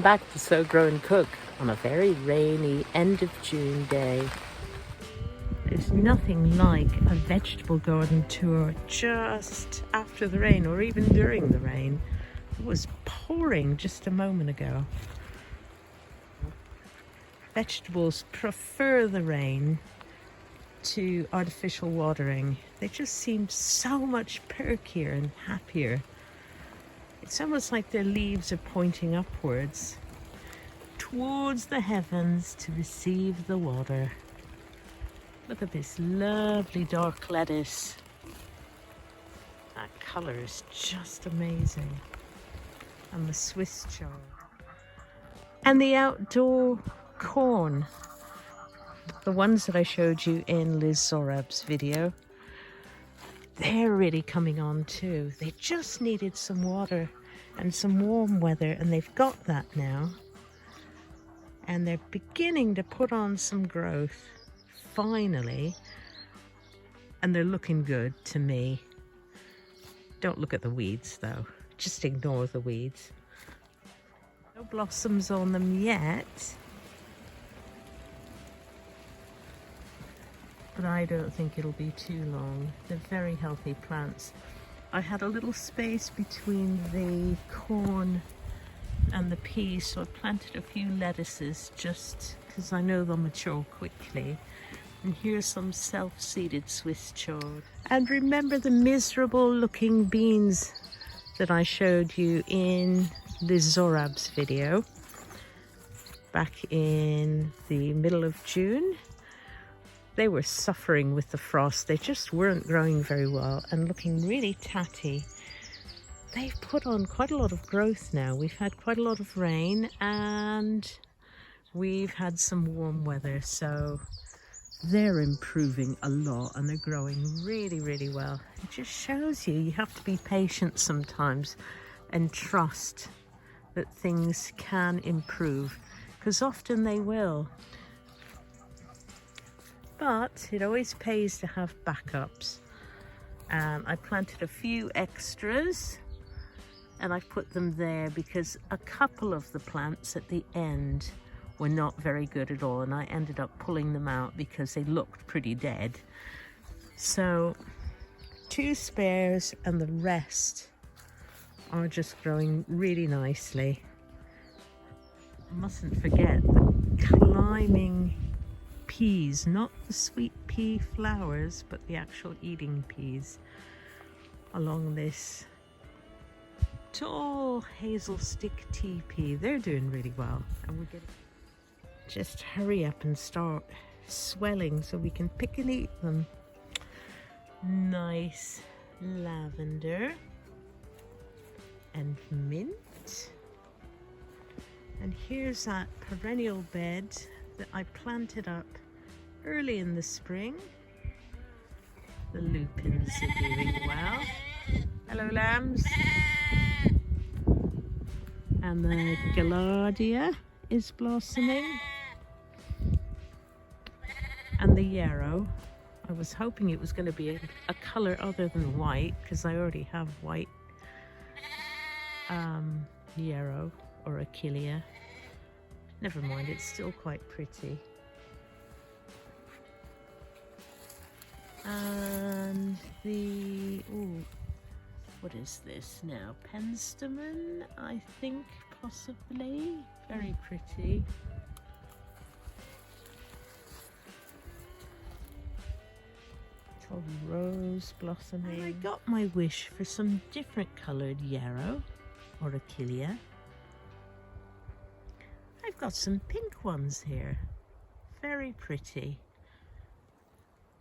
back to Sow, Grow and Cook on a very rainy end of June day. There's nothing like a vegetable garden tour just after the rain or even during the rain. It was pouring just a moment ago. Vegetables prefer the rain to artificial watering. They just seem so much perkier and happier. It's almost like their leaves are pointing upwards towards the heavens to receive the water. Look at this lovely dark lettuce. That colour is just amazing. And the Swiss chard. And the outdoor corn. The ones that I showed you in Liz Zorab's video. They're really coming on too. They just needed some water and some warm weather, and they've got that now. And they're beginning to put on some growth, finally. And they're looking good to me. Don't look at the weeds though. Just ignore the weeds. No blossoms on them yet. But I don't think it'll be too long. They're very healthy plants. I had a little space between the corn and the peas, so I planted a few lettuces just because I know they'll mature quickly. And here's some self-seeded Swiss chard. And remember the miserable looking beans that I showed you in Liz Zorab's video back in the middle of June? They were suffering with the frost. They just weren't growing very well and looking really tatty. They've put on quite a lot of growth now. We've had quite a lot of rain and we've had some warm weather, so they're improving a lot and they're growing really, really well. It just shows you have to be patient sometimes and trust that things can improve, because often they will. But it always pays to have backups. I planted a few extras and I put them there because a couple of the plants at the end were not very good at all, and I ended up pulling them out because they looked pretty dead. So 2 spares and the rest are just growing really nicely. I mustn't forget the climbing peas, not the sweet pea flowers, but the actual eating peas along this tall hazel stick tea pea. They're doing really well, and we're getting just hurry up and start swelling so we can pick and eat them. Nice lavender and mint. And here's that perennial bed that I planted up early in the spring. The lupins are doing well. Hello, lambs. And the gaillardia is blossoming. And the yarrow. I was hoping it was going to be a colour other than white, because I already have white yarrow or achillea. Never mind, it's still quite pretty. And the, ooh, what is this now? Penstemon, I think, possibly. Very pretty. Little rose blossoming. And I got my wish for some different coloured yarrow or achillea. I've got some pink ones here. Very pretty.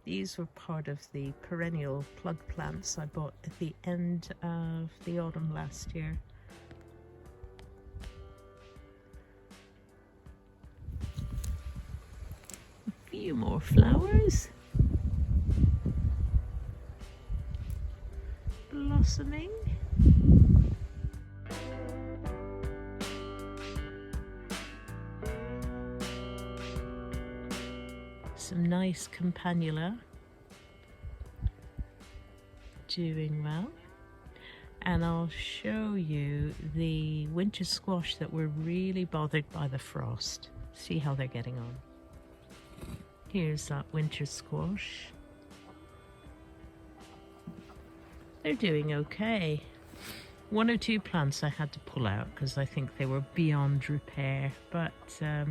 These were part of the perennial plug plants I bought at the end of the autumn last year. A few more flowers. Blossoming. Some nice campanula doing well, And I'll show you the winter squash that were really bothered by the frost. See how they're getting on. Here's that winter squash. They're doing okay. One or two plants I had to pull out because I think they were beyond repair, but the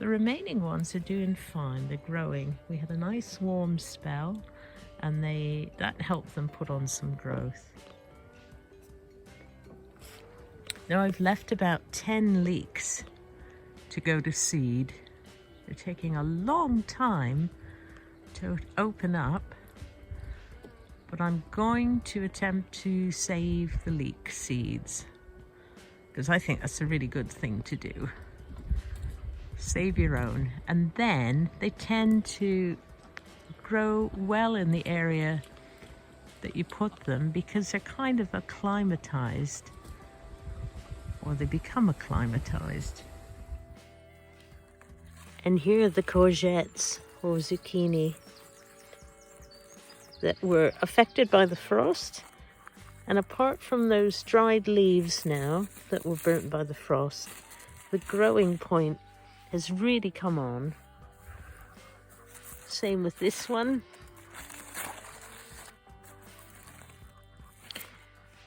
remaining ones are doing fine. They're growing. We had a nice warm spell, and that helped them put on some growth. Now I've left about 10 leeks to go to seed. They're taking a long time to open up, but I'm going to attempt to save the leek seeds because I think that's a really good thing to do. Save your own. And then they tend to grow well in the area that you put them because they're kind of acclimatized, or they become acclimatized. And here are the courgettes or zucchini that were affected by the frost. And apart from those dried leaves now that were burnt by the frost, the growing point has really come on. Same with this one.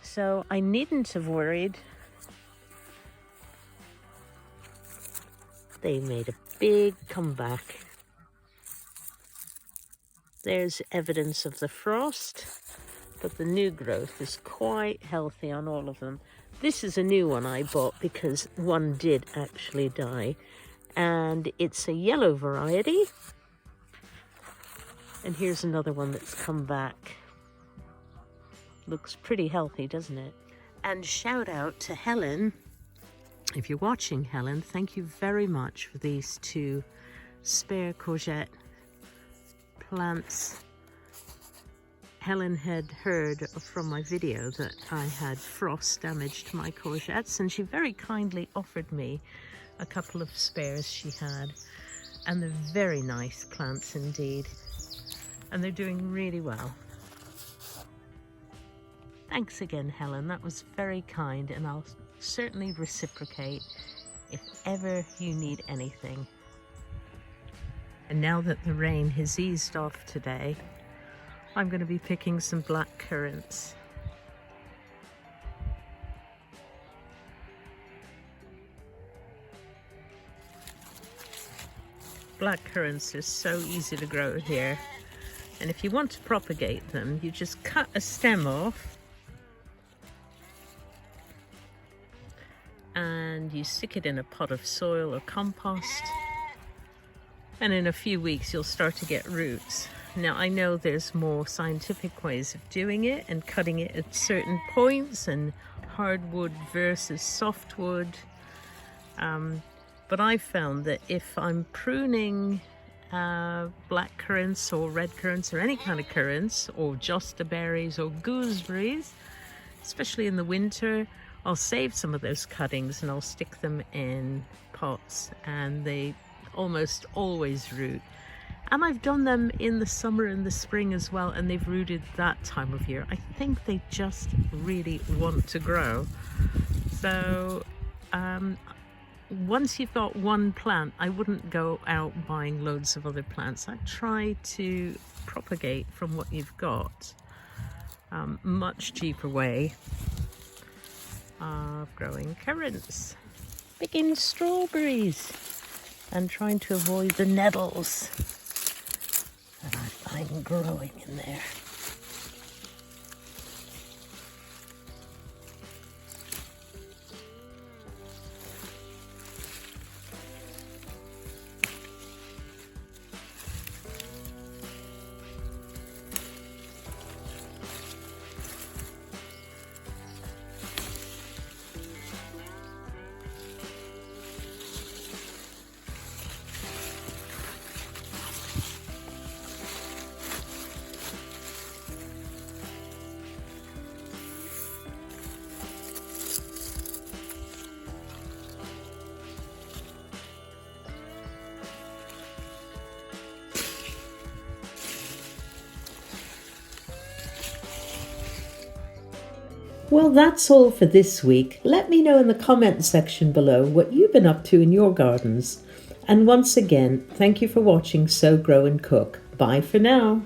So I needn't have worried. They made a big comeback. There's evidence of the frost, but the new growth is quite healthy on all of them. This is a new one I bought because one did actually die, and it's a yellow variety. And here's another one that's come back. Looks pretty healthy, doesn't it? And shout out to Helen. If you're watching, Helen, thank you very much for these 2 spare courgette plants. Helen had heard from my video that I had frost damage to my courgettes, and she very kindly offered me a couple of spares she had. And they're very nice plants indeed. And they're doing really well. Thanks again, Helen. That was very kind, and I'll certainly reciprocate if ever you need anything. And now that the rain has eased off today, I'm going to be picking some black currants. Black currants are so easy to grow here. And if you want to propagate them, you just cut a stem off and you stick it in a pot of soil or compost, and in a few weeks you'll start to get roots. Now I know there's more scientific ways of doing it and cutting it at certain points, and hardwood versus softwood, but I found that if I'm pruning black currants or red currants or any kind of currants, or josta berries or gooseberries, especially in the winter, I'll save some of those cuttings and I'll stick them in pots, and they almost always root. And I've done them in the summer and the spring as well, and they've rooted that time of year. I think they just really want to grow. So once you've got one plant, I wouldn't go out buying loads of other plants. I try to propagate from what you've got. Much cheaper way of growing currants. Picking strawberries and trying to avoid the nettles that I find growing in there. Well, that's all for this week. Let me know in the comment section below what you've been up to in your gardens. And once again, thank you for watching Sow, Grow and Cook. Bye for now.